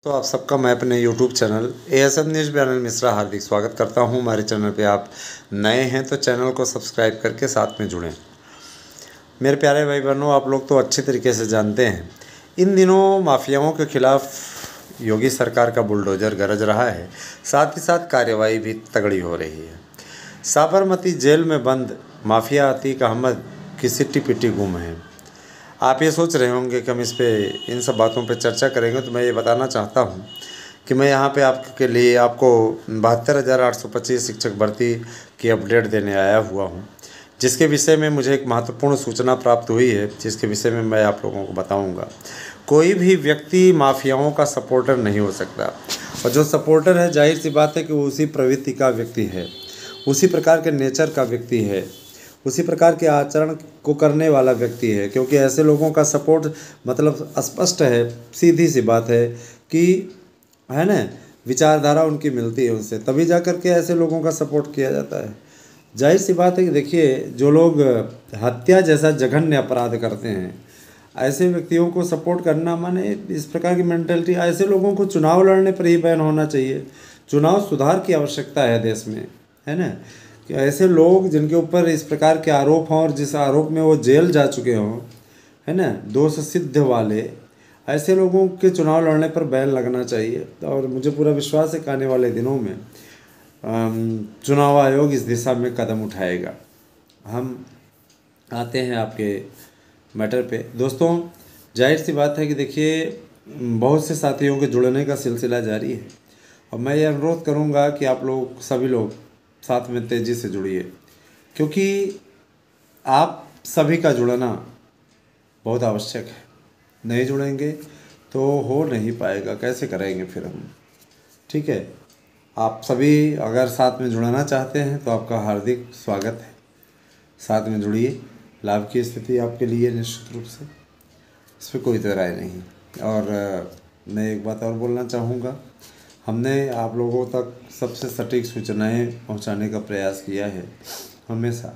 तो आप सबका मैं अपने YouTube चैनल ASM न्यूज़ में अनिल मिश्रा हार्दिक स्वागत करता हूं। हमारे चैनल पे आप नए हैं तो चैनल को सब्सक्राइब करके साथ में जुड़ें। मेरे प्यारे भाई बहनों, आप लोग तो अच्छी तरीके से जानते हैं, इन दिनों माफियाओं के खिलाफ योगी सरकार का बुलडोज़र गरज रहा है। साथ ही साथ कार्रवाई भी तगड़ी हो रही है। साबरमती जेल में बंद माफिया अतीक अहमद की सिट्टी पिट्टी गुम है। आप ये सोच रहे होंगे कि हम इन सब बातों पे चर्चा करेंगे, तो मैं ये बताना चाहता हूँ कि मैं यहाँ पे आपके लिए आपको 72,825 शिक्षक भर्ती की अपडेट देने आया हुआ हूँ, जिसके विषय में मुझे एक महत्वपूर्ण सूचना प्राप्त हुई है, जिसके विषय में मैं आप लोगों को बताऊँगा। कोई भी व्यक्ति माफियाओं का सपोर्टर नहीं हो सकता, और जो सपोर्टर है जाहिर सी बात है कि वो उसी प्रवृत्ति का व्यक्ति है, उसी प्रकार के नेचर का व्यक्ति है, उसी प्रकार के आचरण को करने वाला व्यक्ति है। क्योंकि ऐसे लोगों का सपोर्ट मतलब स्पष्ट है, सीधी सी बात है कि है ना, विचारधारा उनकी मिलती है उनसे, तभी जा कर के ऐसे लोगों का सपोर्ट किया जाता है। जाहिर सी बात है कि देखिए, जो लोग हत्या जैसा जघन्य अपराध करते हैं, ऐसे व्यक्तियों को सपोर्ट करना माने इस प्रकार की मेंटलिटी, ऐसे लोगों को चुनाव लड़ने पर ही बैन होना चाहिए। चुनाव सुधार की आवश्यकता है देश में, है ना, कि ऐसे लोग जिनके ऊपर इस प्रकार के आरोप हों और जिस आरोप में वो जेल जा चुके हों, है ना, दोष सिद्ध वाले, ऐसे लोगों के चुनाव लड़ने पर बैन लगना चाहिए। और मुझे पूरा विश्वास है कि आने वाले दिनों में चुनाव आयोग इस दिशा में कदम उठाएगा। हम आते हैं आपके मैटर पे। दोस्तों, जाहिर सी बात है कि देखिए, बहुत से साथियों के जुड़ने का सिलसिला जारी है, और मैं ये अनुरोध करूँगा कि आप लोग सभी लोग साथ में तेज़ी से जुड़िए, क्योंकि आप सभी का जुड़ना बहुत आवश्यक है। नहीं जुड़ेंगे तो हो नहीं पाएगा, कैसे करेंगे फिर हम, ठीक है। आप सभी अगर साथ में जुड़ना चाहते हैं तो आपका हार्दिक स्वागत है, साथ में जुड़िए। लाभ की स्थिति आपके लिए निश्चित रूप से, इस पर कोई दो राय नहीं। और मैं एक बात और बोलना चाहूँगा, हमने आप लोगों तक सबसे सटीक सूचनाएं पहुंचाने का प्रयास किया है हमेशा,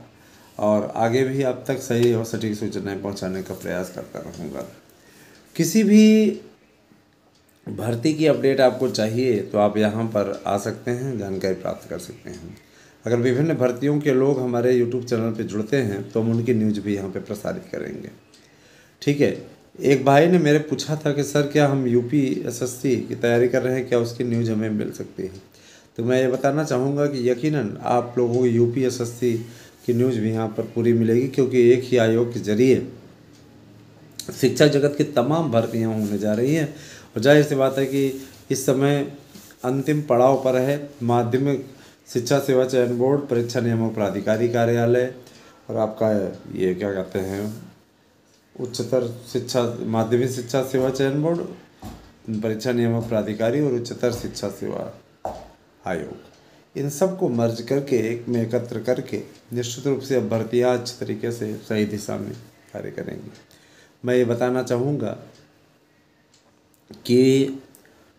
और आगे भी आप तक सही और सटीक सूचनाएं पहुंचाने का प्रयास करता रहूँगा। किसी भी भर्ती की अपडेट आपको चाहिए तो आप यहां पर आ सकते हैं, जानकारी प्राप्त कर सकते हैं। अगर विभिन्न भर्तियों के लोग हमारे यूट्यूब चैनल पर जुड़ते हैं तो हम उनकी न्यूज़ भी यहाँ पर प्रसारित करेंगे, ठीक है। एक भाई ने मेरे पूछा था कि सर, क्या हम UPSSC की तैयारी कर रहे हैं, क्या उसकी न्यूज़ हमें मिल सकती है? तो मैं ये बताना चाहूँगा कि यकीनन आप लोगों को UPSSC की न्यूज़ भी यहाँ पर पूरी मिलेगी, क्योंकि एक ही आयोग के जरिए शिक्षा जगत की तमाम भर्तियाँ होने जा रही हैं। और जाहिर सी बात है कि इस समय अंतिम पड़ाव पर है माध्यमिक शिक्षा सेवा चयन बोर्ड, परीक्षा नियामक प्राधिकारी कार्यालय, और आपका ये क्या कहते हैं, उच्चतर शिक्षा माध्यमिक शिक्षा सेवा चयन बोर्ड, परीक्षा नियामक प्राधिकारी और उच्चतर शिक्षा सेवा आयोग, इन सब को मर्ज करके एक में एकत्र करके निश्चित रूप से अब भर्तियाँ अच्छी तरीके से सही दिशा में कार्य करेंगी। मैं ये बताना चाहूँगा कि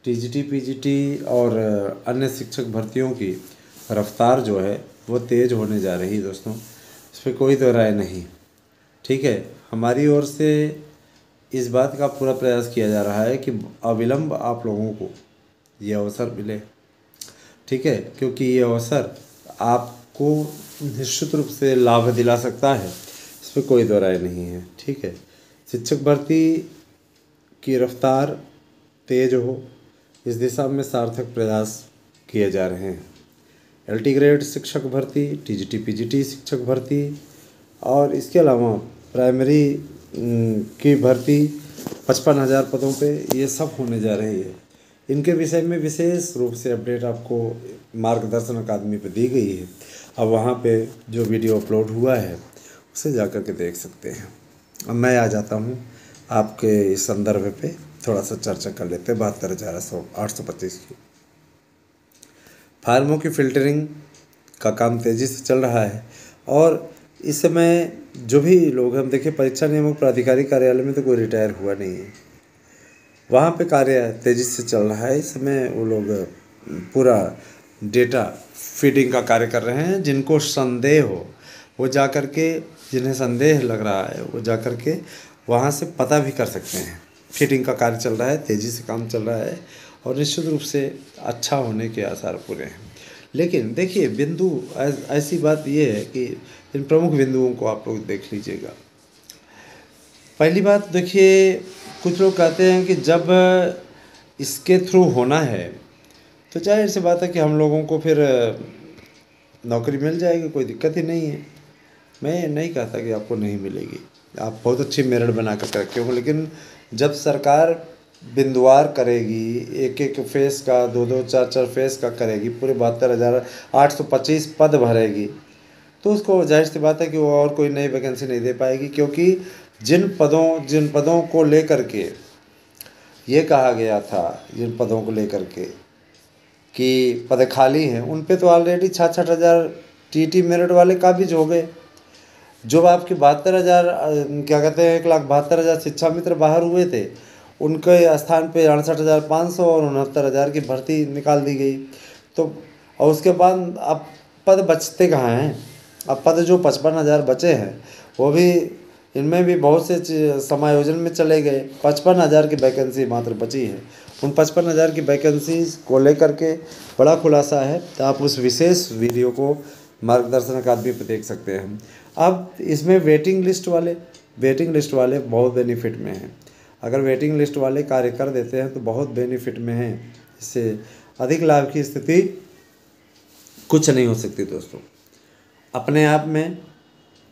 TGT PGT और अन्य शिक्षक भर्तियों की रफ्तार जो है वो तेज़ होने जा रही है दोस्तों, इस पर कोई दो राय नहीं, ठीक है। हमारी ओर से इस बात का पूरा प्रयास किया जा रहा है कि अविलंब आप लोगों को ये अवसर मिले, ठीक है, क्योंकि ये अवसर आपको निश्चित रूप से लाभ दिला सकता है, इस पर कोई दो राय नहीं है, ठीक है। शिक्षक भर्ती की रफ्तार तेज हो, इस दिशा में सार्थक प्रयास किए जा रहे हैं। LT ग्रेड शिक्षक भर्ती, TGT PGT शिक्षक भर्ती, और इसके अलावा प्राइमरी की भर्ती 55,000 पदों पे, ये सब होने जा रही है। इनके विषय में विशेष रूप से अपडेट आपको मार्गदर्शन अकादमी पे दी गई है। अब वहाँ पे जो वीडियो अपलोड हुआ है उसे जा कर के देख सकते हैं। अब मैं आ जाता हूँ आपके इस संदर्भ पे, थोड़ा सा चर्चा कर लेते हैं 72,825 की। फार्मों की फ़िल्टरिंग का काम तेज़ी से चल रहा है, और इस समय जो भी लोग हम देखिए, परीक्षा नियामक प्राधिकारी कार्यालय में तो कोई रिटायर हुआ नहीं है, वहाँ पे कार्य तेज़ी से चल रहा है। इस समय वो लोग पूरा डेटा फीडिंग का कार्य कर रहे हैं। जिनको संदेह हो वो जा कर के, जिन्हें संदेह लग रहा है वो जा कर के वहाँ से पता भी कर सकते हैं। फीडिंग का कार्य चल रहा है, तेज़ी से काम चल रहा है, और निश्चित रूप से अच्छा होने के आसार पूरे हैं। लेकिन देखिए बिंदु ऐसी बात ये है कि इन प्रमुख बिंदुओं को आप लोग देख लीजिएगा। पहली बात देखिए, कुछ लोग कहते हैं कि जब इसके थ्रू होना है तो जाहिर सी बात है कि हम लोगों को फिर नौकरी मिल जाएगी, कोई दिक्कत ही नहीं है। मैं नहीं कहता कि आपको नहीं मिलेगी, आप बहुत अच्छी मेरिट बना कर रखे हो, लेकिन जब सरकार बिंदुवार करेगी, एक एक फेस का 2-2 4-4 फेस का करेगी, पूरे 72,825 पद भरेगी, तो उसको जाहिर सी बात है कि वो और कोई नई वैकेंसी नहीं दे पाएगी। क्योंकि जिन पदों को लेकर के ये कहा गया था, जिन पदों को लेकर के कि पद खाली हैं, उन पे तो ऑलरेडी 66,000 टीटी मेरिट वाले काबिज हो गए। जो आपके 72,000 क्या कहते हैं 1,72,000 शिक्षा मित्र बाहर हुए थे, उनके स्थान पे 68,500 और 69,000 की भर्ती निकाल दी गई। तो और उसके बाद अब पद बचते कहाँ हैं? अब पद जो 55,000 बचे हैं वो भी, इनमें भी बहुत से समायोजन में चले गए। 55,000 की वैकेंसी मात्र बची है। उन 55,000 की वैकेंसी को लेकर के बड़ा खुलासा है, तो आप उस विशेष वीडियो को मार्गदर्शन अकादमी पर देख सकते हैं। अब इसमें वेटिंग लिस्ट वाले बहुत बेनिफिट में हैं। अगर वेटिंग लिस्ट वाले कार्य कर देते हैं तो बहुत बेनिफिट में हैं। इससे अधिक लाभ की स्थिति कुछ नहीं हो सकती दोस्तों। अपने आप में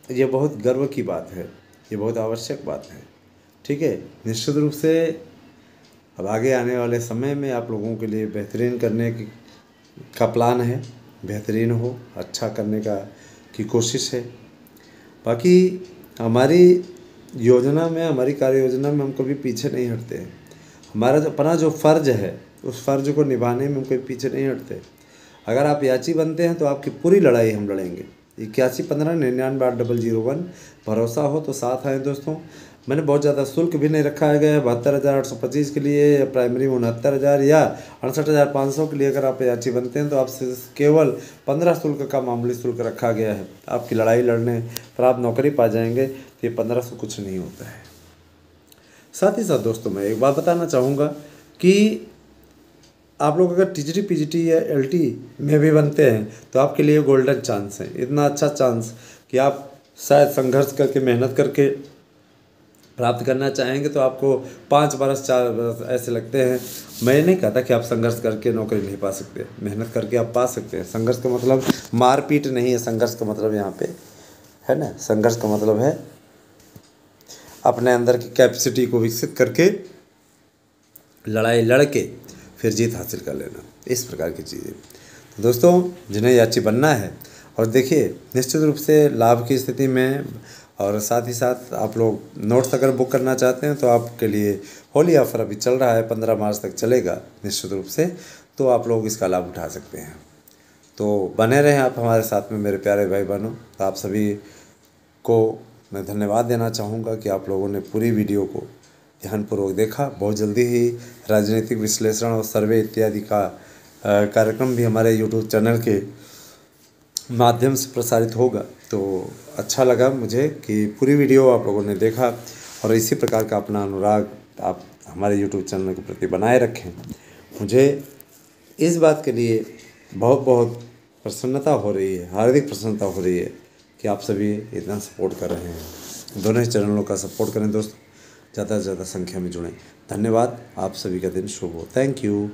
ये बहुत गर्व की बात है, ये बहुत आवश्यक बात है। ठीक है, निश्चित रूप से अब आगे आने वाले समय में आप लोगों के लिए बेहतरीन करने का प्लान है, बेहतरीन हो, अच्छा करने की कोशिश है। बाकी हमारी योजना में, हमारी कार्य योजना में हम कभी पीछे नहीं हटते हैं। हमारा अपना जो फ़र्ज़ है उस फ़र्ज़ को निभाने में हम कभी पीछे नहीं हटते। अगर आप याची बनते हैं तो आपकी पूरी लड़ाई हम लड़ेंगे। 8115998001 भरोसा हो तो साथ आए दोस्तों। मैंने बहुत ज़्यादा शुल्क भी नहीं रखा गया है। 72,825 के लिए, या प्राइमरी में 69,000 या 68,500 के लिए अगर आप याची बनते हैं तो आपसे केवल 15 शुल्क का मामूली शुल्क रखा गया है। आपकी लड़ाई लड़ने पर आप नौकरी पा जाएंगे, तो ये 1500 कुछ नहीं होता है। साथ ही साथ दोस्तों मैं एक बात बताना चाहूँगा कि आप लोग अगर टीजीटी पीजीटी या एलटी में भी बनते हैं तो आपके लिए गोल्डन चांस है। इतना अच्छा चांस कि आप शायद संघर्ष करके, मेहनत करके प्राप्त करना चाहेंगे तो आपको 5 बरस 4 बरस ऐसे लगते हैं। मैं नहीं कहता कि आप संघर्ष करके नौकरी नहीं पा सकते, मेहनत करके आप पा सकते हैं। संघर्ष का मतलब मारपीट नहीं है, संघर्ष का मतलब यहाँ पे है ना, संघर्ष का मतलब है अपने अंदर की कैपेसिटी को विकसित करके लड़ाई लड़ के फिर जीत हासिल कर लेना, इस प्रकार की चीज़ें। तो दोस्तों जिन्हें याची बनना है, और देखिए निश्चित रूप से लाभ की स्थिति में, और साथ ही साथ आप लोग नोट्स अगर बुक करना चाहते हैं तो आपके लिए होली ऑफ़र अभी चल रहा है, 15 मार्च तक चलेगा निश्चित रूप से, तो आप लोग इसका लाभ उठा सकते हैं। तो बने रहें आप हमारे साथ में मेरे प्यारे भाई बहनों। तो आप सभी को मैं धन्यवाद देना चाहूँगा कि आप लोगों ने पूरी वीडियो को ध्यानपूर्वक देखा। बहुत जल्दी ही राजनीतिक विश्लेषण और सर्वे इत्यादि का कार्यक्रम भी हमारे यूट्यूब चैनल के माध्यम से प्रसारित होगा। तो अच्छा लगा मुझे कि पूरी वीडियो आप लोगों ने देखा, और इसी प्रकार का अपना अनुराग आप हमारे यूट्यूब चैनल के प्रति बनाए रखें। मुझे इस बात के लिए बहुत बहुत प्रसन्नता हो रही है, हार्दिक प्रसन्नता हो रही है कि आप सभी इतना सपोर्ट कर रहे हैं। दोनों ही चैनलों का सपोर्ट करें दोस्तों, ज़्यादा से ज़्यादा संख्या में जुड़ें। धन्यवाद, आप सभी का दिन शुभ हो। Thank you.